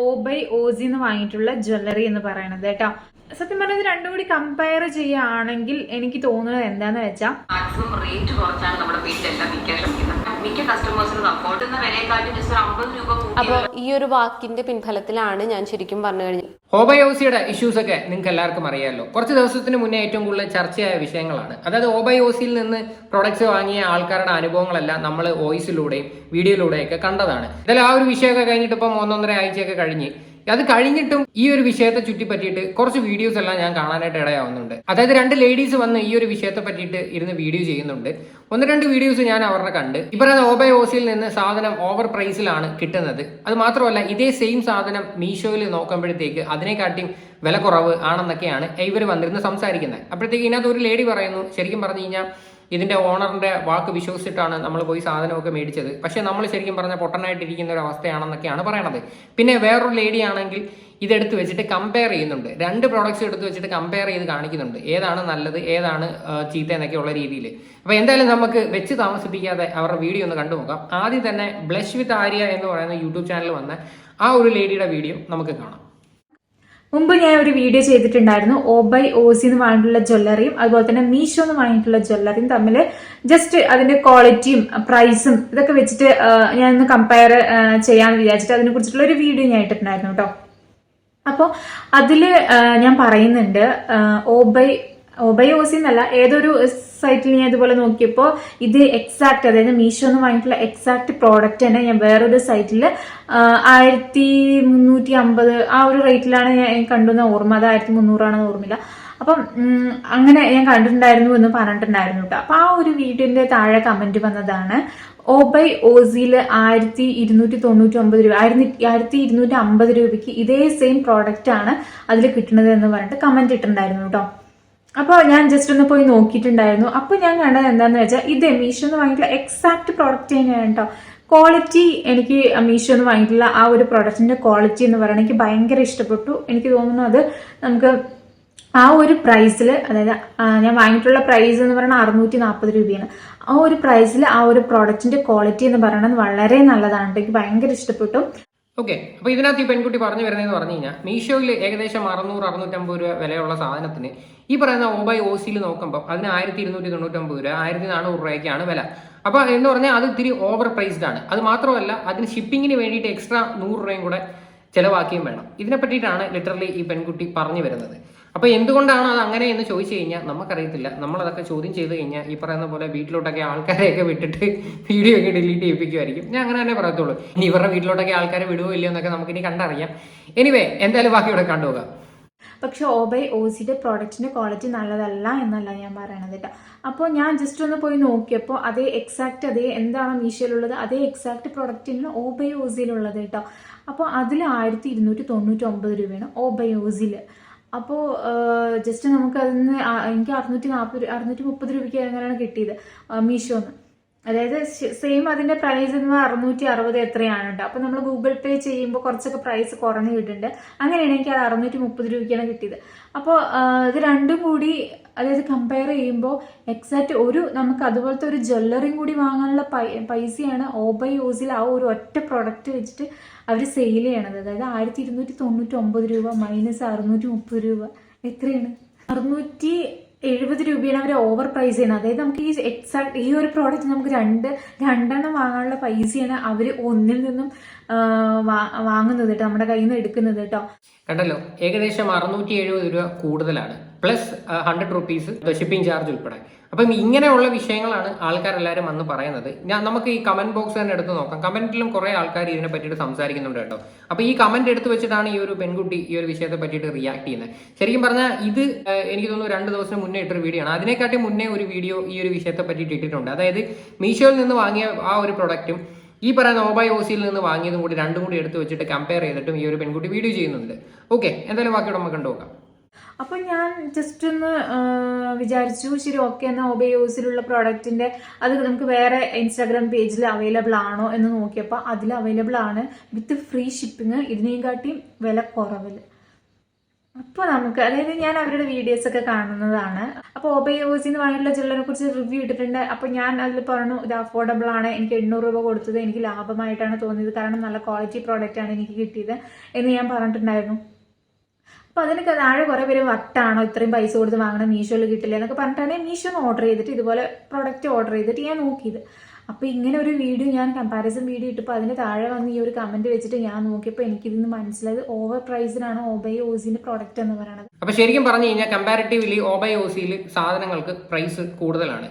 Obey Aussie എന്ന് വാങ്ങിയിട്ടുള്ള jewellery എന്ന് പറയുന്നത് കേട്ടോ. സത്യം പറഞ്ഞാൽ ഇത് രണ്ടും കൂടി കമ്പയർ ചെയ്യുകയാണെങ്കിൽ എനിക്ക് തോന്നുന്നത് എന്താന്ന് വെച്ചാൽ മാക്സിമം റേറ്റ് കുറച്ചാണ് നമ്മുടെ വീട്ടിലെല്ലാം വിൽക്കാൻ ശ്രമിക്കുന്നത്. മിക്ക കസ്റ്റമേഴ്സിനും അഫോർഡ് ചെയ്യുന്ന വിലയെക്കാട്ടും ജസ്റ്റ് 50 രൂപ. അപ്പോൾ ഈ ഒരു വാക്കിന്റെ പിൻഫലത്തിലാണ് ഞാൻ ശരിക്കും പറഞ്ഞു കഴിഞ്ഞു ഓബൈ ഓസിയുടെ ഇഷ്യൂസ് ഒക്കെ നിങ്ങൾക്ക് എല്ലാവർക്കും അറിയാമല്ലോ. കുറച്ച് ദിവസത്തിന് മുന്നേ ഏറ്റവും കൂടുതൽ ചർച്ചയായ വിഷയങ്ങളാണ്. അതായത് ഓബൈ ഓസിയിൽ നിന്ന് പ്രൊഡക്ട്സ് വാങ്ങിയ ആൾക്കാരുടെ അനുഭവങ്ങളെല്ലാം നമ്മൾ വോയിസിലൂടെയും വീഡിയോയിലൂടെയൊക്കെ കണ്ടതാണ്. ഇതെല്ലാം ആ ഒരു വിഷയമൊക്കെ കഴിഞ്ഞിട്ട് ഇപ്പം 1-1.5 ആഴ്ചയൊക്കെ കഴിഞ്ഞ് അത് കഴിഞ്ഞിട്ടും ഈ ഒരു വിഷയത്തെ ചുറ്റിപ്പറ്റിയിട്ട് കുറച്ച് വീഡിയോസ് എല്ലാം ഞാൻ കാണാനായിട്ട് ഇടയാവുന്നുണ്ട്. അതായത് 2 ലേഡീസ് വന്ന് ഈ ഒരു വിഷയത്തെ പറ്റിയിട്ട് ഇരുന്ന് വീഡിയോ ചെയ്യുന്നുണ്ട്. 1-2 വീഡിയോസ് ഞാൻ അവരുടെ കണ്ട്. ഈ പറയുന്ന ഓബൈ ഓസിയിൽ നിന്ന് സാധനം ഓവർ പ്രൈസിലാണ് കിട്ടുന്നത്. അത് മാത്രമല്ല ഇതേ സെയിം സാധനം മീഷോയിൽ നോക്കുമ്പോഴത്തേക്ക് അതിനെക്കാട്ടിയും വില കുറവ് ആണെന്നൊക്കെയാണ് ഇവർ വന്നിരുന്ന് സംസാരിക്കുന്നത്. അപ്പോഴത്തേക്ക് ഇതിനകത്ത് ഒരു ലേഡി പറയുന്നു, ശരിക്കും പറഞ്ഞു കഴിഞ്ഞാൽ ഇതിന്റെ ഓണറിന്റെ വാക്ക് വിശ്വസിച്ചിട്ടാണ് നമ്മൾ പോയി സാധനമൊക്കെ മേടിച്ചത്. പക്ഷെ നമ്മൾ ശരിക്കും പറഞ്ഞാൽ പൊട്ടനായിട്ടിരിക്കുന്ന ഒരു അവസ്ഥയാണെന്നൊക്കെയാണ് പറയണത്. പിന്നെ വേറൊരു ലേഡി ആണെങ്കിൽ ഇതെടുത്ത് വെച്ചിട്ട് കമ്പയർ ചെയ്യുന്നുണ്ട്. 2 പ്രോഡക്ട്സ് എടുത്ത് വെച്ചിട്ട് കമ്പയർ ചെയ്ത് കാണിക്കുന്നുണ്ട്, ഏതാണ് നല്ലത് ഏതാണ് ചീത്ത എന്നൊക്കെ ഉള്ള രീതിയിൽ. അപ്പോൾ എന്തായാലും നമുക്ക് വെച്ച് താമസിപ്പിക്കാതെ അവരുടെ വീഡിയോ ഒന്ന് കണ്ടു നോക്കാം. ആദ്യം തന്നെ ബ്ലഷ് വിത്ത് ആര്യ എന്ന് പറയുന്ന യൂട്യൂബ് ചാനൽ വന്ന ആ ഒരു ലേഡിയുടെ വീഡിയോ നമുക്ക് കാണാം. മുമ്പ് ഞാൻ ഒരു വീഡിയോ ചെയ്തിട്ടുണ്ടായിരുന്നു ഓബൈ ഓസി എന്ന് വാങ്ങിയിട്ടുള്ള ജ്വല്ലറിയും അതുപോലെ തന്നെ മീഷോ എന്ന് വാങ്ങിയിട്ടുള്ള ജ്വല്ലറിയും തമ്മിൽ ജസ്റ്റ് അതിന്റെ ക്വാളിറ്റിയും പ്രൈസും ഇതൊക്കെ വെച്ചിട്ട് ഞാൻ ഒന്ന് കമ്പയർ ചെയ്യാന്ന് വിചാരിച്ചിട്ട് അതിനെ കുറിച്ചിട്ടുള്ള ഒരു വീഡിയോ ഞാൻ ഇട്ടിട്ടുണ്ടായിരുന്നു കേട്ടോ. അപ്പോൾ അതില് ഞാൻ പറയുന്നുണ്ട് ഓബൈ ഓസി എന്നല്ല, ഏതൊരു സൈറ്റിൽ ഞാൻ ഇതുപോലെ നോക്കിയപ്പോൾ ഇത് എക്സാക്ട്, അതായത് മീഷോ എന്ന് വാങ്ങിയിട്ടുള്ള എക്സാക്ട് പ്രോഡക്റ്റ് തന്നെ ഞാൻ വേറൊരു സൈറ്റിൽ 1350 ആ ഒരു റേറ്റിലാണ് ഞാൻ കണ്ടുവന്ന ഓർമ്മ. അത് 1300 ആണെന്ന് ഓർമ്മയില്ല. അപ്പം അങ്ങനെ ഞാൻ കണ്ടിട്ടുണ്ടായിരുന്നു എന്ന് പറഞ്ഞിട്ടുണ്ടായിരുന്നു കേട്ടോ. അപ്പൊ ആ ഒരു വീഡിയോന്റെ താഴെ കമന്റ് വന്നതാണ് ഓബൈ ഓസിയിൽ 1299 രൂപ 1250 രൂപയ്ക്ക് ഇതേ സെയിം പ്രോഡക്റ്റ് ആണ് അതിൽ കിട്ടുന്നത് എന്ന് പറഞ്ഞിട്ട് കമന്റ് ഇട്ടിട്ടുണ്ടായിരുന്നു കേട്ടോ. അപ്പോൾ ഞാൻ ജസ്റ്റ് ഒന്ന് പോയി നോക്കിയിട്ടുണ്ടായിരുന്നു. അപ്പോൾ ഞാൻ കണ്ടത് എന്താണെന്ന് വെച്ചാൽ ഇത് മീഷോ എന്ന് വാങ്ങിയിട്ടുള്ള എക്സാക്ട് പ്രോഡക്റ്റ് തന്നെയാണ് കേട്ടോ. ക്വാളിറ്റി എനിക്ക് മീഷോ എന്ന് വാങ്ങിയിട്ടുള്ള ആ ഒരു പ്രോഡക്റ്റിന്റെ ക്വാളിറ്റി എന്ന് പറയുന്നത് എനിക്ക് ഭയങ്കര ഇഷ്ടപ്പെട്ടു. എനിക്ക് തോന്നുന്നു അത് നമുക്ക് ആ ഒരു പ്രൈസിൽ, അതായത് ഞാൻ വാങ്ങിയിട്ടുള്ള പ്രൈസ് എന്ന് പറയുന്നത് 640 രൂപയാണ്. ആ ഒരു പ്രൈസിൽ ആ ഒരു പ്രോഡക്റ്റിന്റെ ക്വാളിറ്റി എന്ന് പറയുന്നത് വളരെ നല്ലതാണ്. എനിക്ക് ഭയങ്കര ഇഷ്ടപ്പെട്ടു. ഓക്കെ, അപ്പോൾ ഇതിനകത്ത് ഈ പെൺകുട്ടി പറഞ്ഞു വരുന്നതെന്ന് പറഞ്ഞു കഴിഞ്ഞാൽ മീഷോയിൽ ഏകദേശം 600-650 രൂപ വിലയുള്ള സാധനത്തിന് ഈ പറയുന്ന ഓബൈ ഓസിയിൽ നോക്കുമ്പോൾ അതിന് 1299 രൂപ 1400 രൂപയ്ക്കാണ് വില. അപ്പോൾ എന്ന് പറഞ്ഞാൽ അത് ഇത്തിരി ഓവർ പ്രൈസ്ഡ് ആണ്. അത് മാത്രമല്ല അതിന് ഷിപ്പിങ്ങിന് വേണ്ടിയിട്ട് എക്സ്ട്രാ 100 രൂപയും കൂടെ ചിലവാക്കിയും വേണം. ഇതിനെ പറ്റിയിട്ടാണ് ലിറ്ററലി ഈ പെൺകുട്ടി പറഞ്ഞു വരുന്നത്. അപ്പോൾ എന്തുകൊണ്ടാണ് അത് അങ്ങനെ എന്ന് ചോദിച്ചു കഴിഞ്ഞാൽ നമുക്കറിയത്തില്ല. നമ്മളതൊക്കെ ചോദ്യം ചെയ്ത് കഴിഞ്ഞാൽ ഈ പറയുന്ന പോലെ വീട്ടിലോട്ടൊക്കെ ആൾക്കാരെയൊക്കെ വിട്ടിട്ട് വീഡിയോ ഒക്കെ ഡിലീറ്റ് ചെയ്യിപ്പിക്കുമായിരിക്കും. ഞാൻ അങ്ങനെ തന്നെ പറയത്തുള്ളൂ. ഇനി ഇവരുടെ വീട്ടിലോട്ടൊക്കെ ആൾക്കാരെ വിടുവോ ഇല്ലയോ എന്നൊക്കെ നമുക്കിനി കണ്ടറിയാം. എനിവേ എന്തായാലും ബാക്കി ഇവിടെ കണ്ടുപോകാം. പക്ഷെ ഓബൈ ഓസിയുടെ പ്രോഡക്റ്റിന്റെ ക്വാളിറ്റി നല്ലതല്ല എന്നല്ല ഞാൻ പറയണത് കേട്ടോ. അപ്പോൾ ഞാൻ ജസ്റ്റ് ഒന്ന് പോയി നോക്കിയപ്പോൾ അതേ എന്താണോ മീഷോയിലുള്ളത് അതേ എക്സാക്ട് പ്രോഡക്റ്റിന് ഓബൈ ഓസിയിലുള്ളത് കേട്ടോ. അപ്പോൾ അതിൽ 1299 രൂപയാണ് ഓബൈ ഓസിയിൽ. അപ്പോൾ ജസ്റ്റ് നമുക്ക് അതിന് എനിക്ക് 630 രൂപയ്ക്ക് അങ്ങനെയാണ് കിട്ടിയത് മീഷോന്ന്. അതായത് സെയിം അതിന്റെ പ്രൈസ് എന്ന് 660 എത്രയാണ് കേട്ടോ. അപ്പൊ നമ്മൾ ഗൂഗിൾ പേ ചെയ്യുമ്പോൾ കുറച്ചൊക്കെ പ്രൈസ് കുറഞ്ഞ് കിട്ടുന്നുണ്ട്. അങ്ങനെയാണ് എനിക്ക് അത് 630 രൂപയ്ക്കാണ് കിട്ടിയത്. അപ്പോൾ ഇത് രണ്ടും കൂടി അതായത് കമ്പയർ ചെയ്യുമ്പോൾ എക്സാക്ട് നമുക്ക് അതുപോലത്തെ ഒരു ജ്വല്ലറിയും കൂടി വാങ്ങാനുള്ള പൈസയാണ് ഓബൈ ഓസിൽ ആ ഒരു ഒറ്റ പ്രൊഡക്റ്റ് വെച്ചിട്ട് അവർ സെയിൽ ചെയ്യണത്. അതായത് 1299 രൂപ മൈനസ് 630 രൂപ എത്രയാണ്? 670 രൂപയാണ് അവർ ഓവർ പ്രൈസ് ചെയ്യണം. അതായത് നമുക്ക് ഈ ഒരു പ്രോഡക്റ്റ് നമുക്ക് രണ്ടെണ്ണം വാങ്ങാനുള്ള പൈസയാണ് അവർ ഒന്നിൽ നിന്നും വാങ്ങുന്നത് കേട്ടോ, നമ്മുടെ കയ്യിൽ നിന്ന് എടുക്കുന്നത് കേട്ടോ. കണ്ടല്ലോ, ഏകദേശം 670 രൂപ കൂടുതലാണ്, പ്ലസ് 100 റുപ്പീസ് ഷിപ്പിംഗ് ചാർജ് ഉൾപ്പെടെ. അപ്പം ഇങ്ങനെയുള്ള വിഷയങ്ങളാണ് ആൾക്കാരെല്ലാവരും വന്ന് പറയുന്നത്. നമുക്ക് ഈ കമന്റ് ബോക്സ് തന്നെ എടുത്ത് നോക്കാം. കമന്റിലും കുറെ ആൾക്കാർ ഇതിനെ പറ്റിയിട്ട് സംസാരിക്കുന്നുണ്ട് കേട്ടോ. അപ്പോൾ ഈ കമന്റ് എടുത്ത് വെച്ചിട്ടാണ് ഈ ഒരു പെൺകുട്ടി ഈ ഒരു വിഷയത്തെ പറ്റിയിട്ട് റിയാക്ട് ചെയ്യുന്നത്. ശരിക്കും പറഞ്ഞാൽ ഇത് എനിക്ക് തോന്നുന്നു 2 ദിവസം മുന്നേ ഇട്ടൊരു വീഡിയോ ആണ്. അതിനെക്കാട്ടി മുന്നേ ഒരു വീഡിയോ ഈ ഒരു വിഷയത്തെ പറ്റിയിട്ട് ഇട്ടിട്ടുണ്ട്. അതായത് മീഷോയിൽ നിന്ന് വാങ്ങിയ ആ ഒരു പ്രൊഡക്റ്റും ഈ പറയുന്ന ഓബൈ ഓസിയിൽ നിന്ന് വാങ്ങിയതും കൂടി രണ്ടും കൂടി എടുത്ത് വെച്ചിട്ട് കമ്പയർ ചെയ്തിട്ടും ഈ ഒരു പെൺകുട്ടി വീഡിയോ ചെയ്യുന്നുണ്ട്. ഓക്കെ, എന്തായാലും ബാക്കിയോടെ നമുക്ക് കണ്ടുനോക്കാം. അപ്പോൾ ഞാൻ ജസ്റ്റ് ഒന്ന് വിചാരിച്ചു, ശരി ഓക്കെ എന്നാൽ ഓബൈ ഓസിലുള്ള പ്രോഡക്റ്റിന്റെ അത് നമുക്ക് വേറെ ഇൻസ്റ്റാഗ്രാം പേജിൽ അവൈലബിൾ ആണോ എന്ന് നോക്കിയപ്പോൾ അതിൽ അവൈലബിൾ ആണ് വിത്ത് ഫ്രീ ഷിപ്പിംഗ്, ഇതിനെയും കാട്ടിയും വില കുറവിൽ. അപ്പോൾ നമുക്ക് അതായത് ഞാൻ അവരുടെ വീഡിയോസ് ഒക്കെ കാണുന്നതാണ്. അപ്പോൾ ഓബൈ ഓസി എന്ന് പറഞ്ഞിട്ടുള്ള ജ്വല്ലറിനെ കുറിച്ച് റിവ്യൂ ഇട്ടിട്ടുണ്ട്. അപ്പോൾ ഞാൻ അതിൽ പറഞ്ഞു ഇത് അഫോർഡബിൾ ആണ്, എനിക്ക് 800 രൂപ കൊടുത്തത് എനിക്ക് ലാഭമായിട്ടാണ് തോന്നിയത്, കാരണം നല്ല ക്വാളിറ്റി പ്രോഡക്റ്റ് ആണ് എനിക്ക് കിട്ടിയത് എന്ന് ഞാൻ പറഞ്ഞിട്ടുണ്ടായിരുന്നു. അപ്പോൾ അതിനൊക്കെ താഴെ കുറേ പേര് വട്ടാണോ ഇത്രയും പൈസ കൊടുത്ത് വാങ്ങണം, മീഷോയിൽ കിട്ടില്ല എന്നൊക്കെ പറഞ്ഞിട്ടാണ് മീഷോന്ന് ഓർഡർ ചെയ്തിട്ട് ഇതുപോലെ പ്രോഡക്റ്റ് ഓർഡർ ചെയ്തിട്ട് ഞാൻ നോക്കിയത്. അപ്പോൾ ഇങ്ങനെ ഒരു വീഡിയോ ഞാൻ കമ്പാരിസൺ വീഡിയോ ഇട്ടപ്പോൾ അതിന് താഴെ വന്ന് ഈ ഒരു കമൻറ്റ് വെച്ചിട്ട് ഞാൻ നോക്കിയപ്പോൾ എനിക്കിതിന്ന് മനസ്സിലായത് ഓവർ പ്രൈസിനാണ് ഓബൈ ഓസിൻ്റെ പ്രോഡക്റ്റ് എന്ന് പറയുന്നത്. അപ്പോൾ ശരിക്കും പറഞ്ഞു കഴിഞ്ഞാൽ കമ്പാരിറ്റീവ്ലി ഓബൈ ഓസിയിൽ സാധനങ്ങൾക്ക് പ്രൈസ് കൂടുതലാണ്.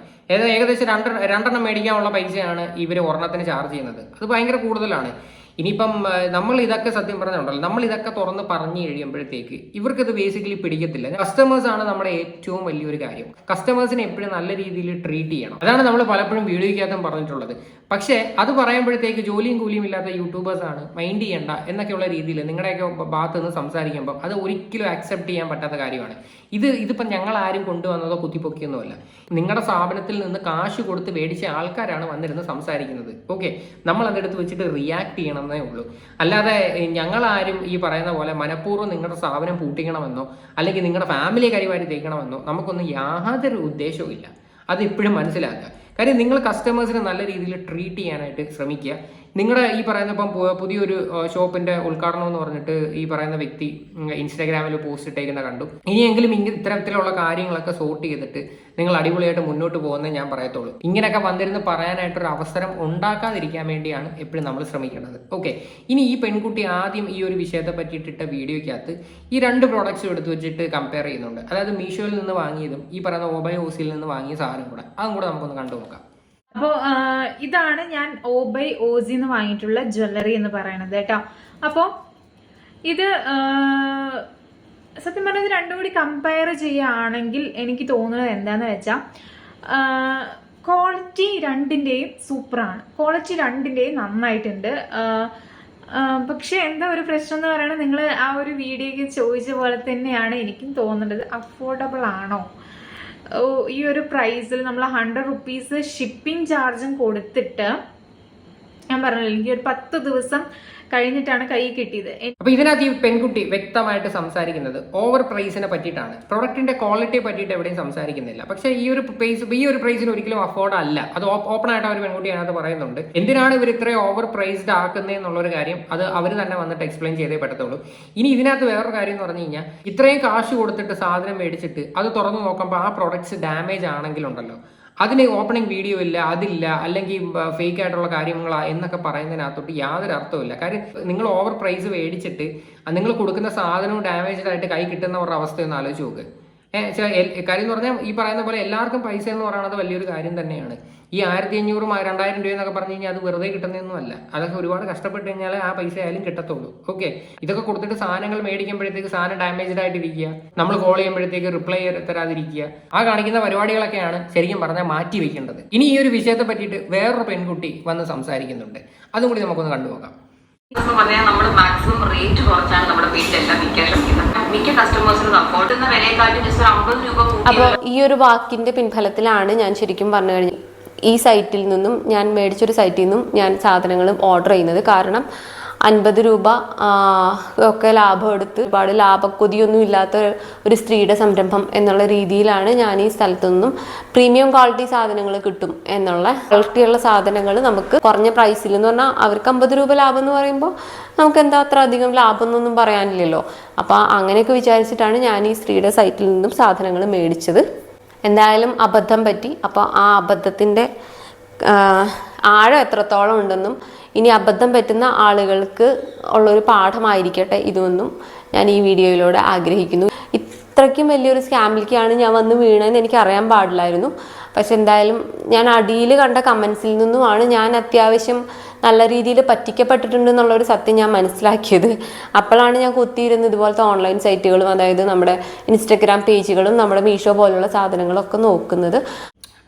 ഏകദേശം രണ്ടെണ്ണം മേടിക്കാനുള്ള പൈസയാണ് ഇവർ ഒരെണ്ണത്തിന് ചാർജ് ചെയ്യുന്നത്. അത് ഭയങ്കര കൂടുതലാണ്. ഇനിയിപ്പം നമ്മൾ ഇതൊക്കെ സത്യം പറഞ്ഞുണ്ടല്ലോ, നമ്മൾ ഇതൊക്കെ തുറന്ന് പറഞ്ഞു കഴിയുമ്പോഴത്തേക്ക് ഇവർക്കിത് ബേസിക്കലി പിടിക്കത്തില്ല. കസ്റ്റമേഴ്സ് ആണ് നമ്മുടെ ഏറ്റവും വലിയൊരു കാര്യം. കസ്റ്റമേഴ്സിനെ എപ്പോഴും നല്ല രീതിയിൽ ട്രീറ്റ് ചെയ്യണം. അതാണ് നമ്മൾ പലപ്പോഴും വീഡിയോയ്ക്കകത്തും പറഞ്ഞിട്ടുള്ളത്. പക്ഷേ അത് പറയുമ്പോഴത്തേക്ക് ജോലിയും കൂലിയും ഇല്ലാത്ത യൂട്യൂബേഴ്സ് ആണ്, മൈൻഡ് ചെയ്യണ്ട എന്നൊക്കെയുള്ള രീതിയിൽ നിങ്ങളുടെയൊക്കെ ഭാഗത്ത് നിന്ന് സംസാരിക്കുമ്പോൾ അത് ഒരിക്കലും അക്സെപ്റ്റ് ചെയ്യാൻ പറ്റാത്ത കാര്യമാണ്. ഇതിപ്പം ഞങ്ങൾ ആരും കൊണ്ടുവന്നതോ കുത്തിപ്പൊക്കിയൊന്നുമല്ല. നിങ്ങളുടെ സ്ഥാപനത്തിൽ നിന്ന് കാശ് കൊടുത്ത് മേടിച്ച ആൾക്കാരാണ് വന്നിരുന്ന് സംസാരിക്കുന്നത്. ഓക്കെ, നമ്മൾ അതെടുത്ത് വെച്ചിട്ട് റിയാക്ട് ചെയ്യണമെന്നേ ഉള്ളൂ. അല്ലാതെ ഞങ്ങളാരും ഈ പറയുന്ന പോലെ മനഃപൂർവ്വം നിങ്ങളുടെ സ്ഥാപനം പൂട്ടിക്കണമെന്നോ അല്ലെങ്കിൽ നിങ്ങളുടെ ഫാമിലിയെ കരിവാരി തേക്കണമെന്നോ നമുക്കൊന്നും യാതൊരു ഉദ്ദേശവും ഇല്ല. അത് ഇപ്പോഴും മനസ്സിലാക്കുക. കാര്യം നിങ്ങൾ കസ്റ്റമേഴ്സിനെ നല്ല രീതിയിൽ ട്രീറ്റ് ചെയ്യാനായിട്ട് ശ്രമിക്കുക. നിങ്ങളുടെ ഈ പറയുന്ന ഇപ്പം പുതിയൊരു ഷോപ്പിന്റെ ഉദ്ഘാടനം എന്ന് പറഞ്ഞിട്ട് ഈ പറയുന്ന വ്യക്തി ഇൻസ്റ്റാഗ്രാമിൽ പോസ്റ്റ് ഇട്ടേക്കുന്ന കണ്ടു. ഇനിയെങ്കിലും ഇത്തരത്തിലുള്ള കാര്യങ്ങളൊക്കെ സോർട്ട് ചെയ്തിട്ട് നിങ്ങൾ അടിപൊളിയായിട്ട് മുന്നോട്ട് പോകുന്നേ ഞാൻ പറയത്തുള്ളൂ. ഇങ്ങനെയൊക്കെ വന്നിരുന്ന് പറയാനായിട്ടൊരു അവസരം ഉണ്ടാക്കാതിരിക്കാൻ വേണ്ടിയാണ് എപ്പോഴും നമ്മൾ ശ്രമിക്കേണ്ടത്. ഓക്കെ, ഇനി ഈ പെൺകുട്ടി ആദ്യം ഈ ഒരു വിഷയത്തെ പറ്റിയിട്ടിട്ട വീഡിയോയ്ക്കകത്ത് ഈ 2 പ്രോഡക്റ്റ്സും എടുത്ത് വെച്ചിട്ട് കമ്പയർ ചെയ്യുന്നുണ്ട്. അതായത് മീഷോയിൽ നിന്ന് വാങ്ങിയതും ഈ പറയുന്ന ഓബൈ ഓസിയിൽ നിന്ന് വാങ്ങിയ സാധനം കൂടെ, അതും കൂടെ നമുക്കൊന്ന് കണ്ടു നോക്കാം. അപ്പോൾ ഇതാണ് ഞാൻ ഓബൈ ഓസി എന്ന് വാങ്ങിയിട്ടുള്ള ജ്വല്ലറി എന്ന് പറയണത് കേട്ടോ. അപ്പോൾ ഇത് സത്യം പറഞ്ഞത് രണ്ടും കൂടി കമ്പയർ ചെയ്യുകയാണെങ്കിൽ എനിക്ക് തോന്നുന്നത് എന്താണെന്ന് വെച്ചാൽ ക്വാളിറ്റി രണ്ടിൻ്റെയും സൂപ്പറാണ്, ക്വാളിറ്റി രണ്ടിൻ്റെയും നന്നായിട്ടുണ്ട്. പക്ഷെ എന്താ ഒരു പ്രശ്നം എന്ന് പറയുന്നത്, നിങ്ങൾ ആ ഒരു വീഡിയോയ്ക്ക് ചോദിച്ച പോലെ തന്നെയാണ് എനിക്കും തോന്നുന്നത്. അഫോർഡബിൾ ആണോ ഈ ഒരു പ്രൈസിൽ? നമ്മൾ 100 റുപ്പീസ് ഷിപ്പിംഗ് ചാർജും കൊടുത്തിട്ട് ഞാൻ പറഞ്ഞല്ലോ എനിക്ക് ഒരു 10 ദിവസം കഴിഞ്ഞിട്ടാണ് കൈ കിട്ടിയത്. അപ്പൊ ഇതിനകത്ത് ഈ പെൺകുട്ടി വ്യക്തമായിട്ട് സംസാരിക്കുന്നത് ഓവർ പ്രൈസിനെ പറ്റിയിട്ടാണ്, പ്രൊഡക്റ്റിന്റെ ക്വാളിറ്റിയെ പറ്റിയിട്ട് എവിടെയും സംസാരിക്കുന്നില്ല. പക്ഷെ ഈ ഒരു പ്രൈസിന് ഒരിക്കലും അഫോർഡ് അല്ല. അത് ഓപ്പൺ ആയിട്ട് ഒരു പെൺകുട്ടി അതിനകത്ത് പറയുന്നുണ്ട്. എന്തിനാണ് ഇവർ ഇത്രയും ഓവർ പ്രൈസ്ഡ് ആക്കുന്നത് എന്നുള്ളൊരു കാര്യം അത് അവർ തന്നെ വന്നിട്ട് എക്സ്പ്ലെയിൻ ചെയ്തേ പറ്റത്തുള്ളൂ. ഇനി ഇതിനകത്ത് വേറൊരു കാര്യം എന്ന് പറഞ്ഞു കഴിഞ്ഞാൽ, ഇത്രയും കാശ് കൊടുത്തിട്ട് സാധനം മേടിച്ചിട്ട് അത് തുറന്നു നോക്കുമ്പോൾ ആ പ്രൊഡക്ട്സ് ഡാമേജ് ആണെങ്കിലുണ്ടല്ലോ, അതിന് ഓപ്പണിംഗ് വീഡിയോ ഇല്ല, അതില്ല, അല്ലെങ്കിൽ ഫേക്ക് ആയിട്ടുള്ള കാര്യങ്ങളാ എന്നൊക്കെ പറയുന്നതിനകത്തോട്ട് യാതൊരു അർത്ഥമില്ല. കാര്യം നിങ്ങൾ ഓവർ പ്രൈസ് മേടിച്ചിട്ട് നിങ്ങൾ കൊടുക്കുന്ന സാധനവും ഡാമേജ്ഡ് ആയിട്ട് കൈ കിട്ടുന്നവരുടെ അവസ്ഥയൊന്ന് ആലോചിച്ച് നോക്ക്. കാര്യം എന്ന് പറഞ്ഞാൽ ഈ പറയുന്ന പോലെ എല്ലാവർക്കും പൈസ എന്ന് പറയുന്നത് വലിയൊരു കാര്യം തന്നെയാണ്. ഈ 1500 2000 രൂപ എന്നൊക്കെ പറഞ്ഞു കഴിഞ്ഞാൽ അത് വെറുതെ കിട്ടുന്നതൊന്നും അല്ല. അതൊക്കെ ഒരുപാട് കഷ്ടപ്പെട്ട് കഴിഞ്ഞാൽ ആ പൈസ ആയാലും കിട്ടത്തുള്ളൂ. ഓക്കെ, ഇതൊക്കെ കൊടുത്തിട്ട് സാധനങ്ങൾ മേടിക്കുമ്പോഴത്തേക്ക് സാധനം ഡാമേജ്ഡ് ആയിട്ടിരിക്കുക, നമ്മൾ കോൾ ചെയ്യുമ്പോഴത്തേക്ക് റിപ്ലൈ തരാതിരിക്കുക, ആ കാണിക്കുന്ന പരിപാടികളൊക്കെയാണ് ശരിക്കും പറഞ്ഞാൽ മാറ്റി വെക്കേണ്ടത്. ഇനി ഈ ഒരു വിഷയത്തെ പറ്റിയിട്ട് വേറൊരു പെൺകുട്ടി വന്ന് സംസാരിക്കുന്നുണ്ട്, അതും കൂടി നമുക്കൊന്ന് കണ്ടുപോകാം. പറഞ്ഞാൽ നമ്മൾ മാക്സിമം റേറ്റ് കുറച്ചാണ് നമ്മുടെ പേജിലെല്ലാം വിൽക്കാൻ ശ്രമിക്കുന്നത്. മിക്ക കസ്റ്റമേഴ്സിനും അഫോർഡ് എന്ന വിലയെക്കാട്ടും ജസ്റ്റ് 50 രൂപ. അപ്പോൾ ഈ ഒരു വാക്കിന്റെ പിൻഫലത്തിലാണ് ഞാൻ ശരിക്കും പറഞ്ഞു കഴിഞ്ഞാൽ ഈ സൈറ്റിൽ നിന്നും, ഞാൻ മേടിച്ചൊരു സൈറ്റിൽ നിന്നും ഞാൻ സാധനങ്ങളും ഓർഡർ ചെയ്യുന്നത്. കാരണം 50 രൂപ ഒക്കെ ലാഭം എടുത്ത് ഒരുപാട് ലാഭക്കൊതിയൊന്നും ഇല്ലാത്ത ഒരു സ്ത്രീയുടെ സംരംഭം എന്നുള്ള രീതിയിലാണ് ഞാൻ ഈ സ്ഥലത്തു നിന്നും പ്രീമിയം ക്വാളിറ്റി സാധനങ്ങൾ കിട്ടും എന്നുള്ള ക്വാളിറ്റിയുള്ള സാധനങ്ങൾ നമുക്ക് കുറഞ്ഞ പ്രൈസിൽ എന്ന് പറഞ്ഞാൽ അവർക്ക് 50 രൂപ ലാഭം എന്ന് പറയുമ്പോൾ നമുക്ക് എന്താ അത്ര അധികം ലാഭം എന്നൊന്നും പറയാനില്ലല്ലോ. അപ്പോൾ അങ്ങനെയൊക്കെ വിചാരിച്ചിട്ടാണ് ഞാൻ ഈ സ്ത്രീയുടെ സൈറ്റിൽ നിന്നും സാധനങ്ങൾ മേടിച്ചത്. എന്തായാലും അബദ്ധം പറ്റി. അപ്പോൾ ആ അബദ്ധത്തിൻ്റെ ആഴം എത്രത്തോളം ഉണ്ടെന്നും ഇനി അബദ്ധം പറ്റുന്ന ആളുകൾക്ക് ഉള്ളൊരു പാഠമായിരിക്കട്ടെ ഇതൊന്നും ഞാൻ ഈ വീഡിയോയിലൂടെ ആഗ്രഹിക്കുന്നു. ഇത്രയ്ക്കും വലിയൊരു സ്കാമിലേക്കാണ് ഞാൻ വന്ന് വീണതെന്ന് എനിക്ക് അറിയാൻ പാടില്ലായിരുന്നു. പക്ഷെ എന്തായാലും ഞാൻ അടിയിൽ കണ്ട കമൻസിൽ നിന്നുമാണ് ഞാൻ അത്യാവശ്യം നല്ല രീതിയിൽ പറ്റിക്കപ്പെട്ടിട്ടുണ്ട് എന്നുള്ളൊരു സത്യം ഞാൻ മനസ്സിലാക്കിയത്. അപ്പോഴാണ് ഞാൻ കുത്തിയിരുന്ന് ഇതുപോലത്തെ ഓൺലൈൻ സൈറ്റുകളും അതായത് നമ്മുടെ ഇൻസ്റ്റഗ്രാം പേജുകളും നമ്മുടെ മീഷോ പോലുള്ള സാധനങ്ങളൊക്കെ നോക്കുന്നത്.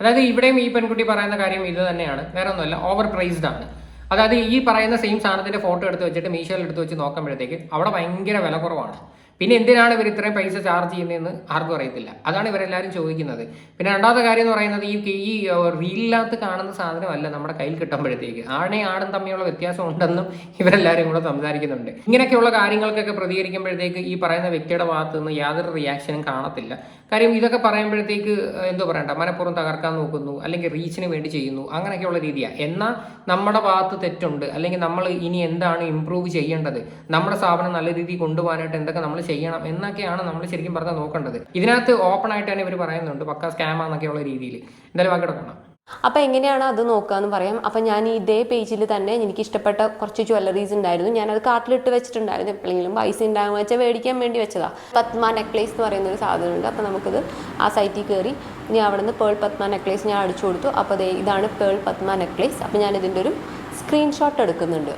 അതായത് ഇവിടെയും ഈ പെൺകുട്ടി പറയുന്ന കാര്യം ഇത് തന്നെയാണ്, വേറെ ഒന്നുമല്ല, ഓവർ പ്രൈസ്ഡ് ആണ്. അതായത് ഈ പറയുന്ന സെയിം സാധനത്തിന്റെ ഫോട്ടോ എടുത്ത് വെച്ചിട്ട് മീഷോയിൽ എടുത്ത് വെച്ച് നോക്കുമ്പോഴത്തേക്ക് അവിടെ ഭയങ്കര വില കുറവാണ്. പിന്നെ എന്തിനാണ് ഇവർ ഇത്രയും പൈസ ചാർജ് ചെയ്യുന്നതെന്ന് ആർക്കും അറിയത്തില്ല. അതാണ് ഇവരെല്ലാവരും ചോദിക്കുന്നത്. പിന്നെ രണ്ടാമത്തെ കാര്യം എന്ന് പറയുന്നത് ഈ റീലിനകത്ത് കാണുന്ന സാധനമല്ല നമ്മുടെ കയ്യിൽ കിട്ടുമ്പോഴത്തേക്ക് ആടും തമ്മിലുള്ള വ്യത്യാസം ഉണ്ടെന്നും ഇവരെല്ലാവരും കൂടെ സംസാരിക്കുന്നുണ്ട്. ഇങ്ങനെയൊക്കെയുള്ള കാര്യങ്ങൾക്കൊക്കെ പ്രതികരിക്കുമ്പോഴത്തേക്ക് ഈ പറയുന്ന വ്യക്തിയുടെ ഭാഗത്ത് നിന്ന് യാതൊരു റിയാക്ഷനും കാണത്തില്ല. കാര്യം ഇതൊക്കെ പറയുമ്പോഴത്തേക്ക് എന്തോ പറയണ്ട, മനഃപൂർവ്വം തകർക്കാൻ നോക്കുന്നു, അല്ലെങ്കിൽ റീച്ചിന് വേണ്ടി ചെയ്യുന്നു, അങ്ങനെയൊക്കെയുള്ള രീതിയാണ്. എന്നാൽ നമ്മുടെ ഭാഗത്ത് തെറ്റുണ്ട്, അല്ലെങ്കിൽ നമ്മൾ ഇനി എന്താണ് ഇമ്പ്രൂവ് ചെയ്യേണ്ടത്, നമ്മുടെ സ്ഥാപനം നല്ല രീതിയിൽ കൊണ്ടുപോകാനായിട്ട് എന്തൊക്കെ നമ്മൾ ചെയ്യണം എന്നൊക്കെയാണ് നമ്മൾ ശരിക്കും പറഞ്ഞാൽ നോക്കേണ്ടത്. ഇതിനകത്ത് ഓപ്പൺ ആയിട്ട് തന്നെ ഇവർ പറയുന്നുണ്ട് പക്ക സ്കാമാന്നൊക്കെയുള്ള രീതിയിൽ. എന്തായാലും ബാക്കിയുടെ കാണാം. അപ്പോൾ എങ്ങനെയാണ് അത് നോക്കുക എന്ന് പറയാം. അപ്പം ഞാൻ ഇതേ പേജിൽ തന്നെ എനിക്ക് ഇഷ്ടപ്പെട്ട കുറച്ച് ജ്വല്ലറീസ് ഉണ്ടായിരുന്നു, ഞാനത് കാർട്ടിലിട്ട് വെച്ചിട്ടുണ്ടായിരുന്നു. എപ്പോഴെങ്കിലും പൈസ ഉണ്ടാകുമ്പോൾ വെച്ചാൽ മേടിക്കാൻ വേണ്ടി വെച്ചതാണ്. പത്മ നെക്ലേസ് എന്ന് പറയുന്നൊരു സാധനമുണ്ട്. അപ്പോൾ നമുക്കിത് ആ സൈറ്റിൽ കയറി ഇനി അവിടെ നിന്ന് പേൾ പത്മ നെക്ലേസ് ഞാൻ അടിച്ചു കൊടുത്തു. അപ്പോൾ ഇതാണ് പേൾ പത്മ നെക്ലേസ്. അപ്പോൾ ഞാനിതിൻ്റെ ഒരു സ്ക്രീൻഷോട്ട് എടുക്കുന്നുണ്ട്.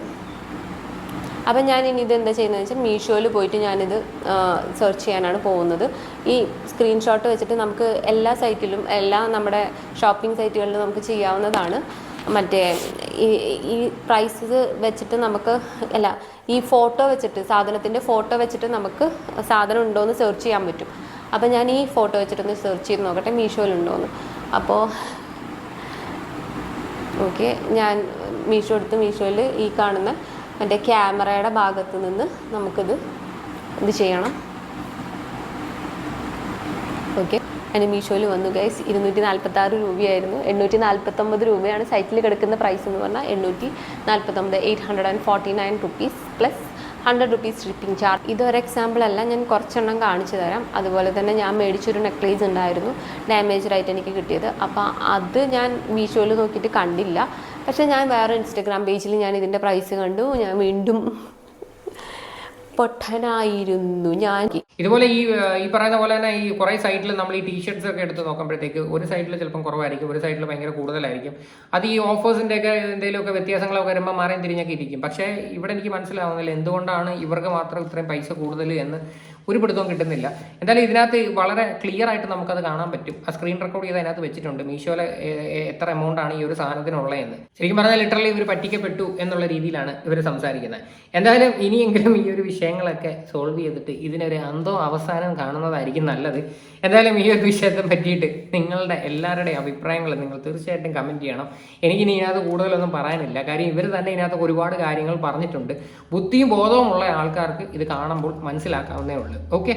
അപ്പം ഞാൻ ഇനി ഇത് എന്താ ചെയ്യുന്നത് വെച്ചാൽ മീഷോയിൽ പോയിട്ട് ഞാനിത് സെർച്ച് ചെയ്യാനാണ് പോകുന്നത്. ഈ സ്ക്രീൻഷോട്ട് വെച്ചിട്ട് നമുക്ക് എല്ലാ സൈറ്റിലും നമ്മുടെ ഷോപ്പിംഗ് സൈറ്റുകളിലും നമുക്ക് ചെയ്യാവുന്നതാണ്. മറ്റേ ഈ പ്രൈസസ് വെച്ചിട്ട് നമുക്ക് ഈ ഫോട്ടോ വെച്ചിട്ട് സാധനത്തിൻ്റെ ഫോട്ടോ വെച്ചിട്ട് നമുക്ക് സാധനം ഉണ്ടോയെന്ന് സെർച്ച് ചെയ്യാൻ പറ്റും. അപ്പോൾ ഞാൻ ഈ ഫോട്ടോ വെച്ചിട്ടൊന്ന് സെർച്ച് ചെയ്ത് നോക്കട്ടെ മീഷോയിലുണ്ടോയെന്ന്. അപ്പോൾ ഓക്കെ, ഞാൻ മീഷോയിൽ ഈ കാണുന്ന മറ്റേ ക്യാമറയുടെ ഭാഗത്ത് നിന്ന് നമുക്കിത് ഇത് ചെയ്യണം. ഓക്കെ, ഞാൻ മീഷോയിൽ വന്നു ഗൈസ്. 246 രൂപയായിരുന്നു. 849 രൂപയാണ് സൈറ്റിൽ കിടക്കുന്ന പ്രൈസ് എന്ന് പറഞ്ഞാൽ. 849 849 rupees plus 100 rupees shipping charge. ഇതൊരു എക്സാമ്പിൾ അല്ല, ഞാൻ കുറച്ചെണ്ണം കാണിച്ചു തരാം. അതുപോലെ തന്നെ ഞാൻ മേടിച്ചൊരു നെക്ലേസ് ഉണ്ടായിരുന്നു, ഡാമേജ്ഡായിട്ട് എനിക്ക് കിട്ടിയത്. അപ്പോൾ അത് ഞാൻ മീഷോയിൽ നോക്കിയിട്ട് കണ്ടില്ല. പക്ഷേ ഞാൻ വേറെ ഇൻസ്റ്റഗ്രാം പേജിൽ ഞാൻ ഇതിൻ്റെ പ്രൈസ് കണ്ടു. ഞാൻ വീണ്ടും പൊട്ടനായിരുന്നു ഞാൻ. ഇതുപോലെ ഈ പറയുന്ന പോലെ തന്നെ ഈ കുറേ സൈറ്റിൽ നമ്മൾ ഈ ടീഷർട്ട്സ് ഒക്കെ എടുത്ത് നോക്കുമ്പോഴത്തേക്ക് ഒരു സൈറ്റിൽ ചിലപ്പം കുറവായിരിക്കും, ഒരു സൈറ്റിൽ ഭയങ്കര കൂടുതലായിരിക്കും. അത് ഈ ഓഫേഴ്സിൻ്റെ ഒക്കെ എന്തെങ്കിലുമൊക്കെ വ്യത്യാസങ്ങളൊക്കെ വരുമ്പോൾ മാറിയും തിരിഞ്ഞൊക്കെ ഇരിക്കും. പക്ഷേ ഇവിടെ എനിക്ക് മനസ്സിലാവുന്നില്ല എന്തുകൊണ്ടാണ് ഇവർക്ക് മാത്രം ഇത്രയും പൈസ കൂടുതൽ എന്ന് ഒരു പിടുത്തവും കിട്ടുന്നില്ല. എന്തായാലും ഇതിനകത്ത് വളരെ ക്ലിയർ ആയിട്ട് നമുക്കത് കാണാൻ പറ്റും. ആ സ്ക്രീൻ റെക്കോർഡ് ചെയ്ത് അതിനകത്ത് വെച്ചിട്ടുണ്ട് മീഷോയിലെ എത്ര എമൗണ്ട് ആണ് ഈ ഒരു സാധനത്തിനുള്ളതെന്ന്. ശരിക്കും പറഞ്ഞാൽ ലിറ്ററലി ഇവർ പറ്റിക്കപ്പെട്ടു എന്നുള്ള രീതിയിലാണ് ഇവർ സംസാരിക്കുന്നത്. എന്തായാലും ഇനിയെങ്കിലും ഈ ഒരു വിഷയങ്ങളൊക്കെ സോൾവ് ചെയ്തിട്ട് ഇതിനൊരു അവസാനം കാണുന്നതായിരിക്കും നല്ലത്. എന്തായാലും ഈ ഒരു വിഷയത്തെ പറ്റിയിട്ട് നിങ്ങളുടെ എല്ലാവരുടെയും അഭിപ്രായങ്ങൾ നിങ്ങൾ തീർച്ചയായിട്ടും കമൻറ്റ് ചെയ്യണം. എനിക്കിനി ഇതിനകത്ത് കൂടുതലൊന്നും പറയാനില്ല. കാര്യം ഇവർ തന്നെ ഇതിനകത്ത് ഒരുപാട് കാര്യങ്ങൾ പറഞ്ഞിട്ടുണ്ട്. ബുദ്ധിയും ബോധവും ഉള്ള ആൾക്കാർക്ക് ഇത് കാണുമ്പോൾ മനസ്സിലാക്കാവുന്നേ ഉള്ളൂ. ഓക്കെ.